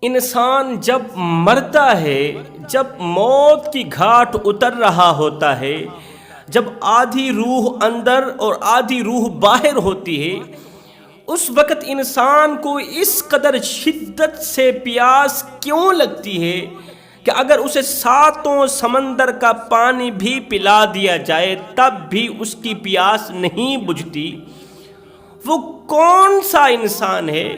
انسان جب مرتا ہے، جب موت کی گھاٹ اتر رہا ہوتا ہے، جب آدھی روح اندر اور آدھی روح باہر ہوتی ہے، اس وقت انسان کو اس قدر شدت سے پیاس کیوں لگتی ہے کہ اگر اسے ساتوں سمندر کا پانی بھی پلا دیا جائے تب بھی اس کی پیاس نہیں بجھتی؟ وہ کون سا انسان ہے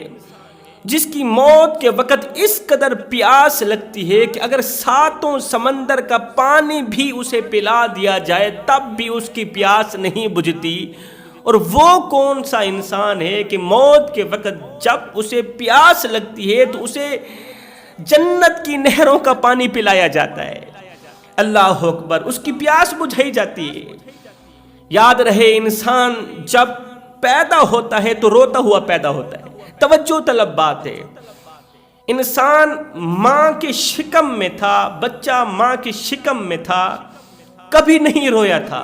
جس کی موت کے وقت اس قدر پیاس لگتی ہے کہ اگر ساتوں سمندر کا پانی بھی اسے پلا دیا جائے تب بھی اس کی پیاس نہیں بجھتی؟ اور وہ کون سا انسان ہے کہ موت کے وقت جب اسے پیاس لگتی ہے تو اسے جنت کی نہروں کا پانی پلایا جاتا ہے؟ اللہ اکبر! اس کی پیاس بجھائی جاتی ہے۔ یاد رہے، انسان جب پیدا ہوتا ہے تو روتا ہوا پیدا ہوتا ہے۔ توجہ طلب بات ہے، انسان ماں کے شکم میں تھا، بچہ ماں کے شکم میں تھا، کبھی نہیں رویا تھا۔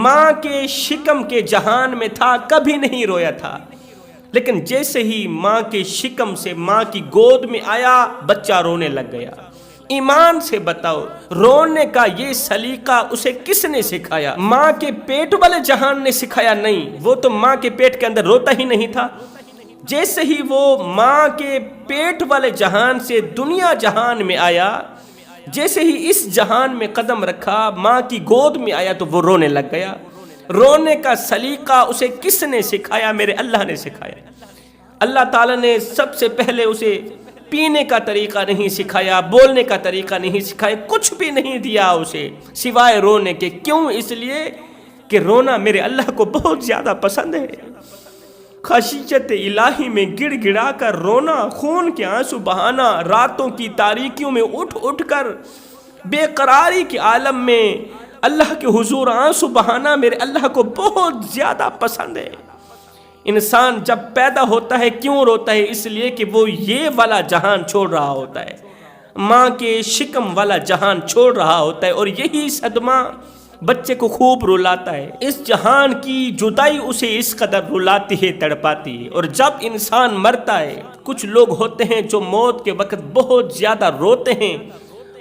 ماں کے شکم کے جہان میں تھا، کبھی نہیں رویا تھا، لیکن جیسے ہی ماں کے شکم سے ماں کی گود میں آیا بچہ رونے لگ گیا۔ ایمان سے بتاؤ، رونے کا یہ سلیقہ اسے کس نے سکھایا؟ ماں کے پیٹ والے جہان نے سکھایا؟ نہیں، وہ تو ماں کے پیٹ کے اندر روتا ہی نہیں تھا۔ جیسے ہی وہ ماں کے پیٹ والے جہان سے دنیا جہان میں آیا، جیسے ہی اس جہان میں قدم رکھا، ماں کی گود میں آیا تو وہ رونے لگ گیا۔ رونے کا سلیقہ اسے کس نے سکھایا؟ میرے اللہ نے سکھایا۔ اللہ تعالیٰ نے سب سے پہلے اسے پینے کا طریقہ نہیں سکھایا، بولنے کا طریقہ نہیں سکھایا، کچھ بھی نہیں دیا اسے سوائے رونے کے۔ کیوں؟ اس لیے کہ رونا میرے اللہ کو بہت زیادہ پسند ہے۔ خشیت الہی میں گڑ گڑا کر رونا، خون کے آنسو بہانا، راتوں کی تاریکیوں میں اٹھ اٹھ کر بے قراری کے عالم میں اللہ کے حضور آنسو بہانا میرے اللہ کو بہت زیادہ پسند ہے۔ انسان جب پیدا ہوتا ہے کیوں روتا ہے؟ اس لیے کہ وہ یہ والا جہان چھوڑ رہا ہوتا ہے، ماں کے شکم والا جہان چھوڑ رہا ہوتا ہے، اور یہی صدمہ بچے کو خوب رلاتا ہے۔ اس جہان کی جدائی اسے اس قدر رلاتی ہے، تڑپاتی ہے۔ اور جب انسان مرتا ہے، کچھ لوگ ہوتے ہیں جو موت کے وقت بہت زیادہ روتے ہیں،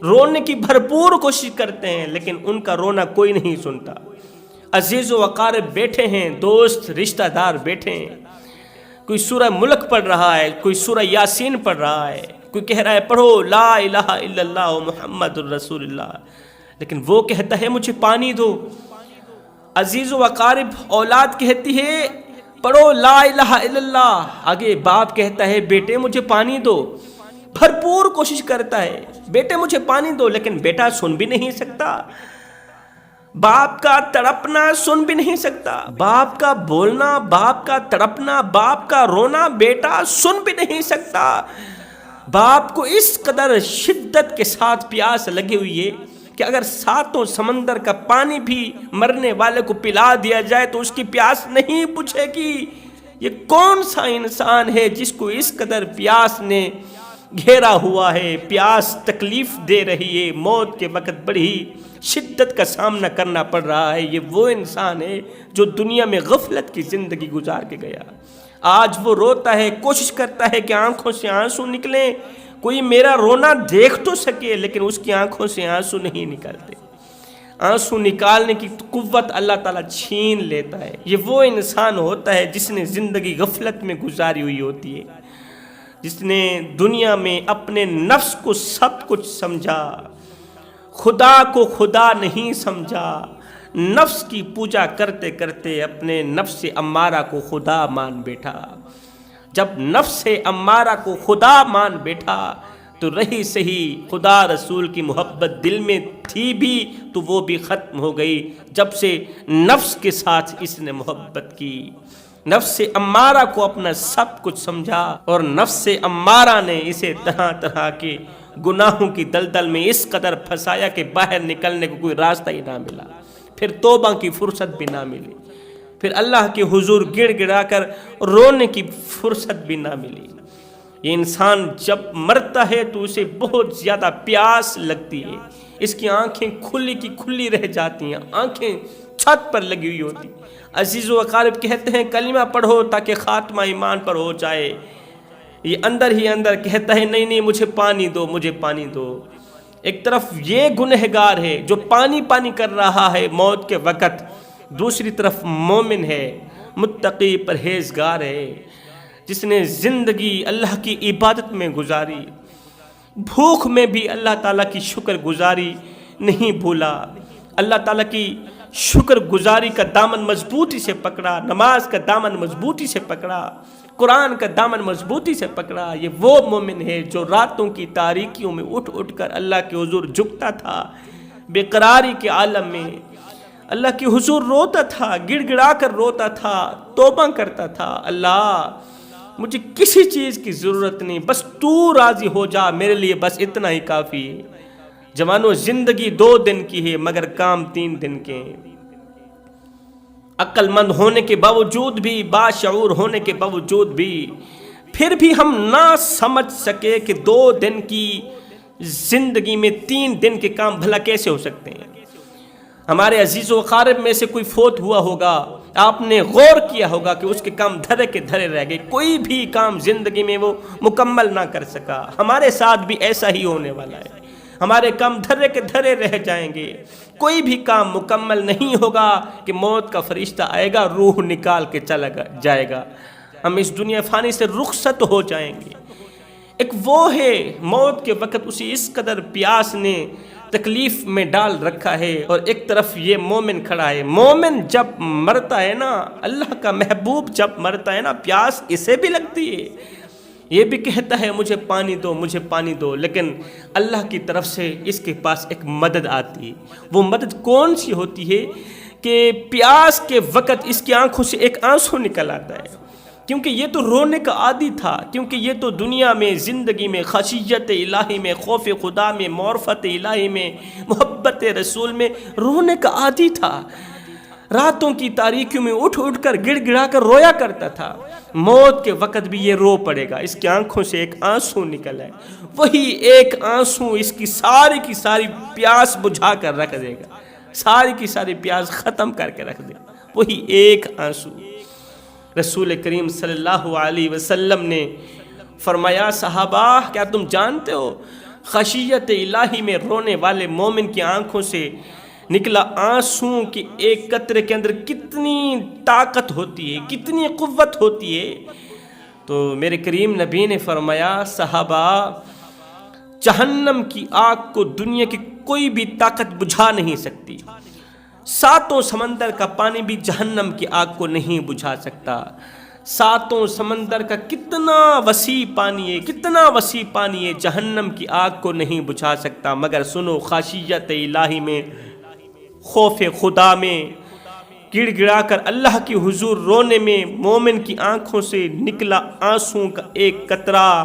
رونے کی بھرپور کوشش کرتے ہیں، لیکن ان کا رونا کوئی نہیں سنتا۔ عزیز و اقارب بیٹھے ہیں، دوست رشتہ دار بیٹھے ہیں، کوئی سورہ ملک پڑھ رہا ہے، کوئی سورہ یاسین پڑھ رہا ہے، کوئی کہہ رہا ہے پڑھو لا الہ الا اللہ محمد الرسول اللہ، لیکن وہ کہتا ہے مجھے پانی دو۔ عزیز و اقارب، اولاد کہتی ہے پڑھو لا الہ الا اللہ، آگے باپ کہتا ہے بیٹے مجھے پانی دو۔ بھرپور کوشش کرتا ہے بیٹے مجھے پانی دو، لیکن بیٹا سن بھی نہیں سکتا، باپ کا تڑپنا سن بھی نہیں سکتا، باپ کا بولنا، باپ کا تڑپنا، باپ کا رونا بیٹا سن بھی نہیں سکتا۔ باپ کو اس قدر شدت کے ساتھ پیاس لگی ہوئی ہے کہ اگر ساتوں سمندر کا پانی بھی مرنے والے کو پلا دیا جائے تو اس کی پیاس نہیں بجھے گی۔ یہ کون سا انسان ہے جس کو اس قدر پیاس نے گھیرا ہوا ہے، پیاس تکلیف دے رہی ہے، موت کے وقت بڑی شدت کا سامنا کرنا پڑ رہا ہے؟ یہ وہ انسان ہے جو دنیا میں غفلت کی زندگی گزار کے گیا۔ آج وہ روتا ہے، کوشش کرتا ہے کہ آنکھوں سے آنسو نکلیں، کوئی میرا رونا دیکھ تو سکے، لیکن اس کی آنکھوں سے آنسو نہیں نکلتے۔ آنسو نکالنے کی قوت اللہ تعالیٰ چھین لیتا ہے۔ یہ وہ انسان ہوتا ہے جس نے زندگی غفلت میں گزاری ہوئی ہوتی ہے، جس نے دنیا میں اپنے نفس کو سب کچھ سمجھا، خدا کو خدا نہیں سمجھا، نفس کی پوجا کرتے کرتے اپنے نفس امارہ کو خدا مان بیٹھا۔ جب نفس امارہ کو خدا مان بیٹھا تو رہی سہی خدا رسول کی محبت دل میں تھی بھی تو وہ بھی ختم ہو گئی جب سے نفس کے ساتھ اس نے محبت کی۔ نفس امارہ کو اپنا سب کچھ سمجھا اور نفس امارہ نے اسے طرح طرح کے گناہوں کی دلدل میں اس قدر پھنسایا کہ باہر نکلنے کو کوئی راستہ ہی نہ ملا، پھر توبہ کی فرصت بھی نہ ملی، پھر اللہ کے حضور گڑ گڑا کر رونے کی فرصت بھی نہ ملی۔ یہ انسان جب مرتا ہے تو اسے بہت زیادہ پیاس لگتی ہے، اس کی آنکھیں کھلی کی کھلی رہ جاتی ہیں، آنکھیں چھت پر لگی ہوئی ہوتی۔ عزیز و اقارب کہتے ہیں کلمہ پڑھو تاکہ خاتمہ ایمان پر ہو جائے، یہ اندر ہی اندر کہتا ہے نہیں نہیں مجھے پانی دو، مجھے پانی دو۔ ایک طرف یہ گنہگار ہے جو پانی پانی کر رہا ہے موت کے وقت، دوسری طرف مومن ہے، متقی پرہیزگار ہے، جس نے زندگی اللہ کی عبادت میں گزاری، بھوک میں بھی اللہ تعالیٰ کی شکر گزاری نہیں بھولا، اللہ تعالیٰ کی شکر گزاری کا دامن مضبوطی سے پکڑا، نماز کا دامن مضبوطی سے پکڑا، قرآن کا دامن مضبوطی سے پکڑا۔ یہ وہ مومن ہے جو راتوں کی تاریکیوں میں اٹھ اٹھ کر اللہ کے حضور جھکتا تھا، بے قراری کے عالم میں اللہ کے حضور روتا تھا، گڑ گڑا کر روتا تھا، توبہ کرتا تھا، اللہ مجھے کسی چیز کی ضرورت نہیں، بس تو راضی ہو جا، میرے لیے بس اتنا ہی کافی ہے۔ جوانوں، زندگی 2 دن کی ہے مگر کام 3 دن کے ہیں۔ عقل مند ہونے کے باوجود بھی، باشعور ہونے کے باوجود بھی، پھر بھی ہم نہ سمجھ سکے کہ 2 دن کی زندگی میں 3 دن کے کام بھلا کیسے ہو سکتے ہیں۔ ہمارے عزیز و اقارب میں سے کوئی فوت ہوا ہوگا، آپ نے غور کیا ہوگا کہ اس کے کام دھرے کے دھرے رہ گئے، کوئی بھی کام زندگی میں وہ مکمل نہ کر سکا۔ ہمارے ساتھ بھی ایسا ہی ہونے والا ہے، ہمارے کام دھرے کے دھرے رہ جائیں گے، کوئی بھی کام مکمل نہیں ہوگا کہ موت کا فرشتہ آئے گا، روح نکال کے چلا جائے گا، ہم اس دنیا فانی سے رخصت ہو جائیں گے۔ ایک وہ ہے موت کے وقت اسے اس قدر پیاس نے تکلیف میں ڈال رکھا ہے، اور ایک طرف یہ مومن کھڑا ہے۔ مومن جب مرتا ہے نا، اللہ کا محبوب جب مرتا ہے نا، پیاس اسے بھی لگتی ہے، یہ بھی کہتا ہے مجھے پانی دو، مجھے پانی دو، لیکن اللہ کی طرف سے اس کے پاس ایک مدد آتی ہے۔ وہ مدد کون سی ہوتی ہے کہ پیاس کے وقت اس کی آنکھوں سے ایک آنسو نکل آتا ہے، کیونکہ یہ تو رونے کا عادی تھا، کیونکہ یہ تو دنیا میں، زندگی میں، خشیت الہی میں، خوف خدا میں، معرفت الہی میں، محبت رسول میں رونے کا عادی تھا۔ راتوں کی تاریکیوں میں اٹھ اٹھ کر گڑ گڑا کر رویا کرتا تھا۔ موت کے وقت بھی یہ رو پڑے گا، اس کی آنکھوں سے ایک آنسو نکل ہے، وہی ایک آنسو اس کی ساری پیاس بجھا کر رکھ دے گا، ساری کی ساری پیاس ختم کر کے رکھ دے گا، وہی ایک آنسو۔ رسول کریم صلی اللہ علیہ وسلم نے فرمایا، صحابہ کیا تم جانتے ہو خشیت الہی میں رونے والے مومن کی آنکھوں سے نکلا آنسو کی ایک قطرے کے اندر کتنی طاقت ہوتی ہے، کتنی قوت ہوتی ہے؟ تو میرے کریم نبی نے فرمایا، صحابہ جہنم کی آگ کو دنیا کی کوئی بھی طاقت بجھا نہیں سکتی، 7 سمندر کا پانی بھی جہنم کی آگ کو نہیں بجھا سکتا۔ 7 سمندر کا کتنا وسیع پانی ہے، کتنا وسیع پانی ہے، جہنم کی آگ کو نہیں بجھا سکتا۔ مگر سنو، خشیت الہی میں، خوف خدا میں گڑ گڑا کر اللہ کی حضور رونے میں مومن کی آنکھوں سے نکلا آنسوں کا ایک قطرہ،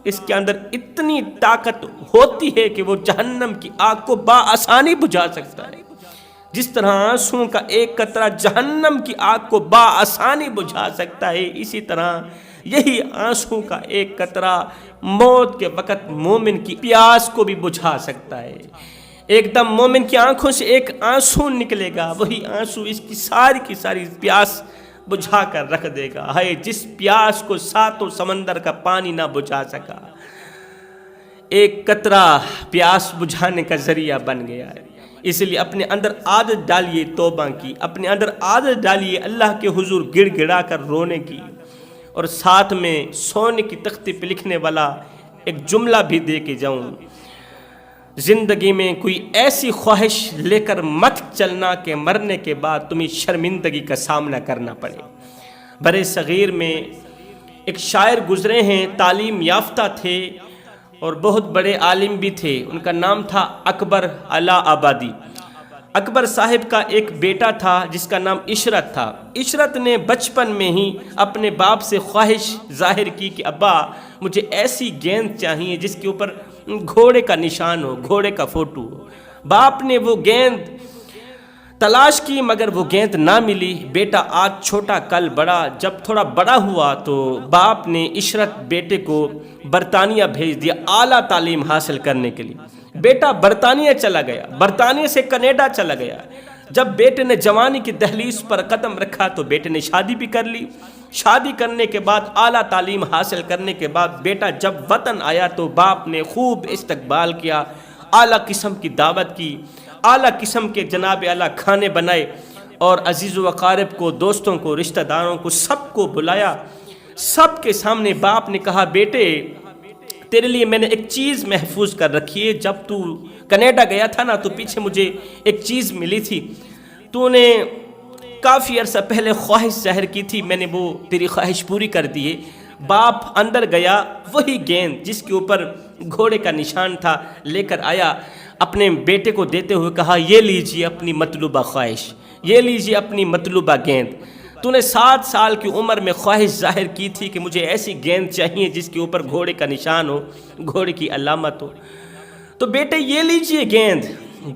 اس کے اندر اتنی طاقت ہوتی ہے کہ وہ جہنم کی آگ کو بآسانی بجھا سکتا ہے۔ جس طرح آنسوں کا ایک قطرہ جہنم کی آگ کو بآسانی بجھا سکتا ہے، اسی طرح یہی آنسوں کا ایک قطرہ موت کے وقت مومن کی پیاس کو بھی بجھا سکتا ہے۔ ایک دم مومن کی آنکھوں سے ایک آنسو نکلے گا، وہی آنسو اس کی ساری پیاس بجھا کر رکھ دے گا۔ ہے جس پیاس کو 7 سمندر کا پانی نہ بجھا سکا، ایک قطرہ پیاس بجھانے کا ذریعہ بن گیا ہے۔ اس لیے اپنے اندر عادت ڈالیے توبہ کی، اپنے اندر عادت ڈالیے اللہ کے حضور گڑ گڑا کر رونے کی، اور ساتھ میں سونے کی تختی پہ لکھنے والا ایک جملہ بھی دے کے جاؤں، زندگی میں کوئی ایسی خواہش لے کر مت چلنا کہ مرنے کے بعد تمہیں شرمندگی کا سامنا کرنا پڑے۔ برے صغیر میں ایک شاعر گزرے ہیں، تعلیم یافتہ تھے اور بہت بڑے عالم بھی تھے، ان کا نام تھا اکبر علا آبادی۔ اکبر صاحب کا ایک بیٹا تھا جس کا نام عشرت تھا۔ عشرت نے بچپن میں ہی اپنے باپ سے خواہش ظاہر کی کہ ابا مجھے ایسی گیند چاہیے جس کے اوپر گھوڑے کا نشان ہو، گھوڑے کا فوٹو ہو۔ باپ نے وہ گیند تلاش کی مگر وہ گیند نہ ملی۔ بیٹا آج چھوٹا کل بڑا، جب تھوڑا بڑا ہوا تو باپ نے عشرت بیٹے کو برطانیہ بھیج دیا اعلیٰ تعلیم حاصل کرنے کے لیے۔ بیٹا برطانیہ چلا گیا، برطانیہ سے کینیڈا چلا گیا۔ جب بیٹے نے جوانی کی دہلیز پر قدم رکھا تو بیٹے نے شادی بھی کر لی، شادی کرنے کے بعد اعلیٰ تعلیم حاصل کرنے کے بعد بیٹا جب وطن آیا تو باپ نے خوب استقبال کیا، اعلیٰ قسم کی دعوت کی، اعلیٰ قسم کے جناب اعلیٰ کھانے بنائے اور عزیز و اقارب کو، دوستوں کو، رشتہ داروں کو، سب کو بلایا۔ سب کے سامنے باپ نے کہا بیٹے تیرے لیے میں نے ایک چیز محفوظ کر رکھی ہے، جب تو کینیڈا گیا تھا نا تو پیچھے مجھے ایک چیز ملی تھی، تو نے کافی عرصہ پہلے خواہش ظاہر کی تھی، میں نے وہ تیری خواہش پوری کر دی ہے۔ باپ اندر گیا، وہی گیند جس کے اوپر گھوڑے کا نشان تھا لے کر آیا، اپنے بیٹے کو دیتے ہوئے کہا یہ لیجیے اپنی مطلوبہ خواہش، یہ لیجیے اپنی مطلوبہ گیند۔ تو نے 7 سال کی عمر میں خواہش ظاہر کی تھی کہ مجھے ایسی گیند چاہیے جس کے اوپر گھوڑے کا نشان ہو، گھوڑے کی علامت ہو، تو بیٹے یہ لیجیے گیند۔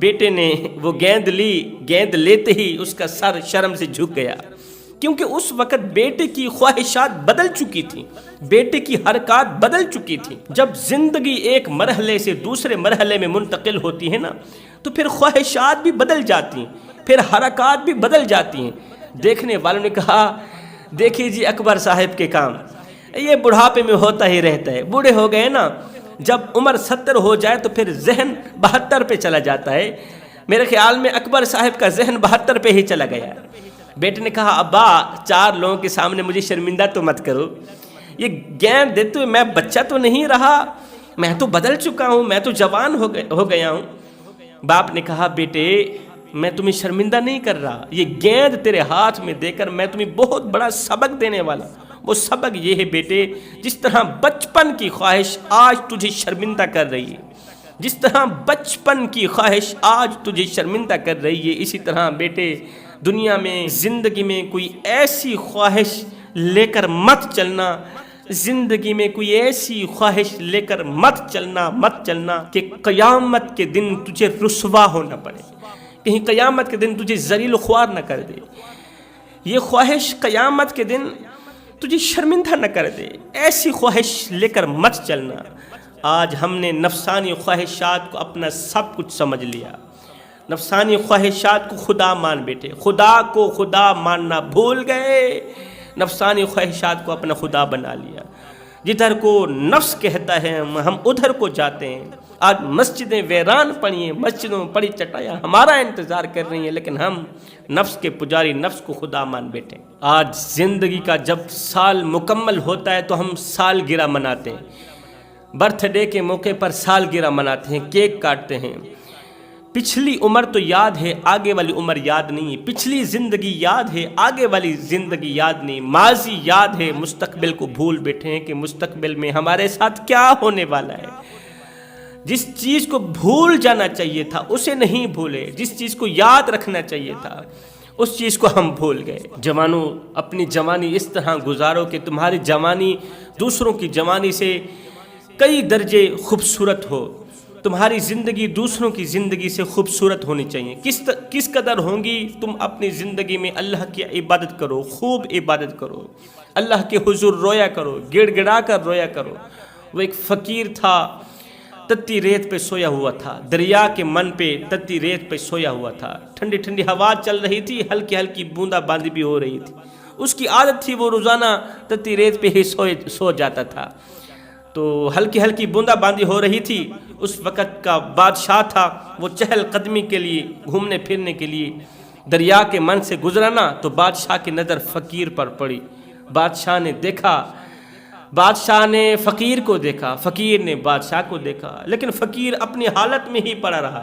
بیٹے نے وہ گیند لی، گیند لیتے ہی اس کا سر شرم سے جھک گیا، کیونکہ اس وقت بیٹے کی خواہشات بدل چکی تھیں، بیٹے کی حرکات بدل چکی تھیں۔ جب زندگی ایک مرحلے سے دوسرے مرحلے میں منتقل ہوتی ہے نا تو پھر خواہشات بھی بدل جاتی ہیں، پھر حرکات بھی بدل جاتی ہیں۔ دیکھنے والوں نے کہا دیکھیے جی اکبر صاحب کے کام، یہ بڑھاپے میں ہوتا ہی رہتا ہے، بوڑھے ہو گئے نا، جب عمر 70 ہو جائے تو پھر ذہن 72 پہ چلا جاتا ہے۔ میرے خیال میں اکبر صاحب کا ذہن 72 پہ ہی چلا گیا۔ بیٹے نے کہا ابا 4 لوگوں کے سامنے مجھے شرمندہ تو مت کرو، یہ گیند دیتے ہوئے میں بچہ تو نہیں رہا، میں تو بدل چکا ہوں، میں تو جوان ہو گیا ہوں۔ باپ نے کہا بیٹے میں تمہیں شرمندہ نہیں کر رہا، یہ گیند تیرے ہاتھ میں دے کر میں تمہیں بہت بڑا سبق دینے والا ہوں۔ وہ سبق یہ ہے بیٹے، جس طرح بچپن کی خواہش آج تجھے شرمندہ کر رہی ہے، جس طرح بچپن کی خواہش آج تجھے شرمندہ کر رہی ہے، اسی طرح بیٹے دنیا میں زندگی میں کوئی ایسی خواہش لے کر مت چلنا، زندگی میں کوئی ایسی خواہش لے کر مت چلنا کہ قیامت کے دن تجھے رسوا ہونا پڑے، کہیں قیامت کے دن تجھے ذلیل و خوار نہ کر دے، یہ خواہش قیامت کے دن تجھے شرمندہ نہ کر دے، ایسی خواہش لے کر مت چلنا۔ آج ہم نے نفسانی خواہشات کو اپنا سب کچھ سمجھ لیا، نفسانی خواہشات کو خدا مان بیٹھے، خدا کو خدا ماننا بھول گئے، نفسانی خواہشات کو اپنا خدا بنا لیا۔ جدھر کو نفس کہتا ہے ہم ادھر کو جاتے ہیں۔ آج مسجدیں ویران پڑی ہیں، مسجدوں میں پڑی چٹائیاں ہمارا انتظار کر رہی ہیں، لیکن ہم نفس کے پجاری نفس کو خدا مان بیٹھے۔ آج زندگی کا جب سال مکمل ہوتا ہے تو ہم سالگرہ مناتے ہیں، برتھ ڈے کے موقع پر سالگرہ مناتے ہیں، کیک کاٹتے ہیں۔ پچھلی عمر تو یاد ہے، آگے والی عمر یاد نہیں ہے، پچھلی زندگی یاد ہے، آگے والی زندگی یاد نہیں، ماضی یاد ہے، مستقبل کو بھول بیٹھے ہیں کہ مستقبل میں ہمارے ساتھ کیا ہونے والا ہے۔ جس چیز کو بھول جانا چاہیے تھا اسے نہیں بھولے، جس چیز کو یاد رکھنا چاہیے تھا اس چیز کو ہم بھول گئے۔ جوانوں اپنی جوانی اس طرح گزارو کہ تمہاری جوانی دوسروں کی جوانی سے کئی درجے خوبصورت ہو، تمہاری زندگی دوسروں کی زندگی سے خوبصورت ہونی چاہیے۔ کس قدر ہوں گی تم اپنی زندگی میں اللہ کی عبادت کرو، خوب عبادت کرو، اللہ کے حضور رویا کرو، گڑ گڑا کر رویا کرو۔ وہ ایک فقیر تھا، تتی ریت پہ سویا ہوا تھا، دریا کے من پہ تتی ریت پہ سویا ہوا تھا، ٹھنڈی ٹھنڈی ہوا چل رہی تھی، ہلکی ہلکی بوندا باندی بھی ہو رہی تھی۔ اس کی عادت تھی وہ روزانہ تتی ریت پہ ہی سو جاتا تھا، تو ہلکی ہلکی بوندا باندی ہو رہی تھی۔ اس وقت کا بادشاہ تھا، وہ چہل قدمی کے لیے، گھومنے پھرنے کے لیے دریا کے من سے گزرنا، تو بادشاہ کی نظر فقیر پر پڑی۔ بادشاہ نے دیکھا، بادشاہ نے فقیر کو دیکھا، فقیر نے بادشاہ کو دیکھا، لیکن فقیر اپنی حالت میں ہی پڑا رہا،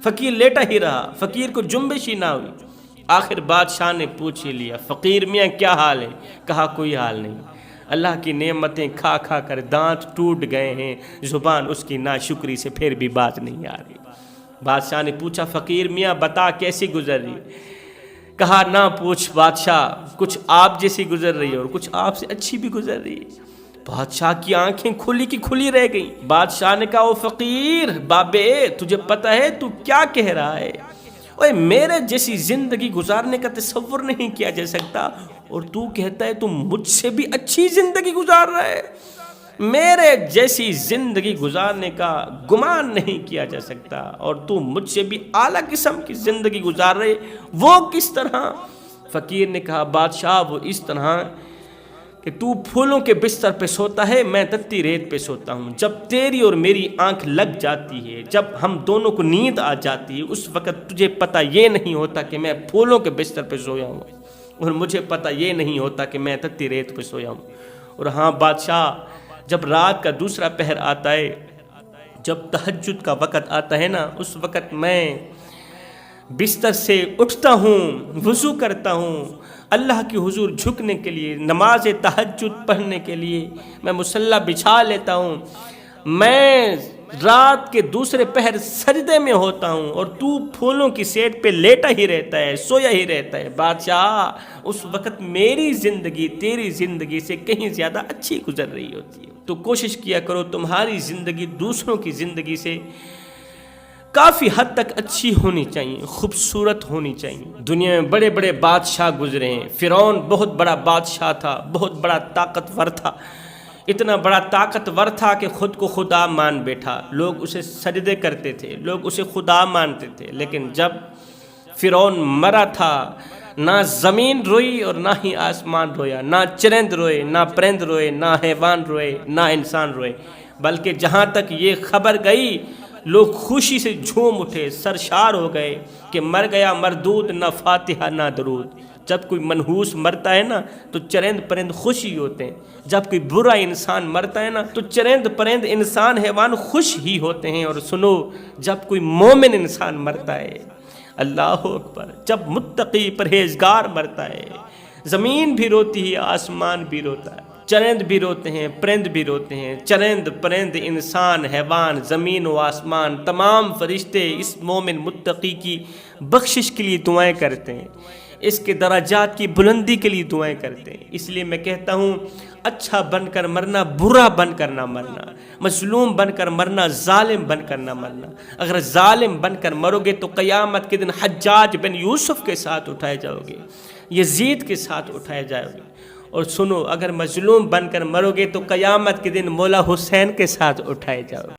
فقیر لیٹا ہی رہا، فقیر کو جنبش ہی نہ ہوئی۔ آخر بادشاہ نے پوچھ ہی لیا، فقیر میاں کیا حال ہے؟ کہا کوئی حال نہیں، اللہ کی نعمتیں کھا کھا کر دانت ٹوٹ گئے ہیں، زبان اس کی ناشکری سے پھر بھی بات نہیں آ رہی۔ بادشاہ نے پوچھا فقیر میاں بتا کیسی گزر رہی؟ کہا نہ پوچھ بادشاہ، کچھ آپ جیسی گزر رہی ہے اور کچھ آپ سے اچھی بھی گزر رہی ہے۔ بادشاہ کی آنکھیں کھلی کی کھلی رہ گئیں۔ بادشاہ نے کہا او فقیر بابے تجھے پتہ ہے تو کیا کہہ رہا ہے؟ اوے میرے جیسی زندگی گزارنے کا تصور نہیں کیا جا سکتا، اور تو کہتا ہے تم مجھ سے بھی اچھی زندگی گزار رہا ہے؟ میرے جیسی زندگی گزارنے کا گمان نہیں کیا جا سکتا، اور تو مجھ سے بھی اعلیٰ قسم کی زندگی گزار رہے، وہ کس طرح؟ فقیر نے کہا بادشاہ وہ اس طرح کہ تو پھولوں کے بستر پہ سوتا ہے، میں تتی ریت پہ سوتا ہوں۔ جب تیری اور میری آنکھ لگ جاتی ہے، جب ہم دونوں کو نیند آ جاتی ہے، اس وقت تجھے پتہ یہ نہیں ہوتا کہ میں پھولوں کے بستر پہ سویا ہوں، اور مجھے پتہ یہ نہیں ہوتا کہ میں تتی ریت پہ سویا ہوں۔ اور ہاں بادشاہ، جب رات کا دوسرا پہر آتا ہے، جب تہجد کا وقت آتا ہے نا، اس وقت میں بستر سے اٹھتا ہوں، وضو کرتا ہوں، اللہ کی حضور جھکنے کے لیے، نماز تہجد پڑھنے کے لیے میں مصلی بچھا لیتا ہوں۔ میں رات کے دوسرے پہر سجدے میں ہوتا ہوں، اور تو پھولوں کی سیٹ پہ لیٹا ہی رہتا ہے، سویا ہی رہتا ہے۔ بادشاہ، اس وقت میری زندگی تیری زندگی سے کہیں زیادہ اچھی گزر رہی ہوتی ہے۔ تو کوشش کیا کرو تمہاری زندگی دوسروں کی زندگی سے کافی حد تک اچھی ہونی چاہیے، خوبصورت ہونی چاہیے۔ دنیا میں بڑے بڑے بادشاہ گزرے ہیں۔ فرعون بہت بڑا بادشاہ تھا، بہت بڑا طاقتور تھا، اتنا بڑا طاقتور تھا کہ خود کو خدا مان بیٹھا۔ لوگ اسے سجدے کرتے تھے، لوگ اسے خدا مانتے تھے، لیکن جب فرعون مرا تھا، نہ زمین روئی اور نہ ہی آسمان رویا، نہ چرند روئے، نہ پرند روئے، نہ حیوان روئے، نہ انسان روئے، بلکہ جہاں تک یہ خبر گئی، لوگ خوشی سے جھوم اٹھے، سرشار ہو گئے کہ مر گیا مردود، نہ فاتحہ نہ درود۔ جب کوئی منحوس مرتا ہے نا تو چرند پرند خوشی ہوتے ہیں، جب کوئی برا انسان مرتا ہے نا تو چرند پرند انسان حیوان خوش ہی ہوتے ہیں۔ اور سنو، جب کوئی مومن انسان مرتا ہے، اللہ اکبر، جب متقی پرہیزگار مرتا ہے، زمین بھی روتی ہے، آسمان بھی روتا ہے، چرند بھی روتے ہیں، پرند بھی روتے ہیں۔ چرند پرند انسان حیوان زمین و آسمان تمام فرشتے اس مومن متقی کی بخشش کے لیے دعائیں کرتے ہیں، اس کے درجات کی بلندی کے لیے دعائیں کرتے ہیں۔ اس لیے میں کہتا ہوں، اچھا بن کر مرنا، برا بن کر نہ مرنا، مظلوم بن کر مرنا، ظالم بن کر نہ مرنا۔ اگر ظالم بن کر مرو گے تو قیامت کے دن حجاج بن یوسف کے ساتھ اٹھائے جاؤ گے، یزید کے ساتھ اٹھائے جاؤ گے۔ اور سنو، اگر مظلوم بن کر مرو گے تو قیامت کے دن مولا حسین کے ساتھ اٹھائے جاؤ گے۔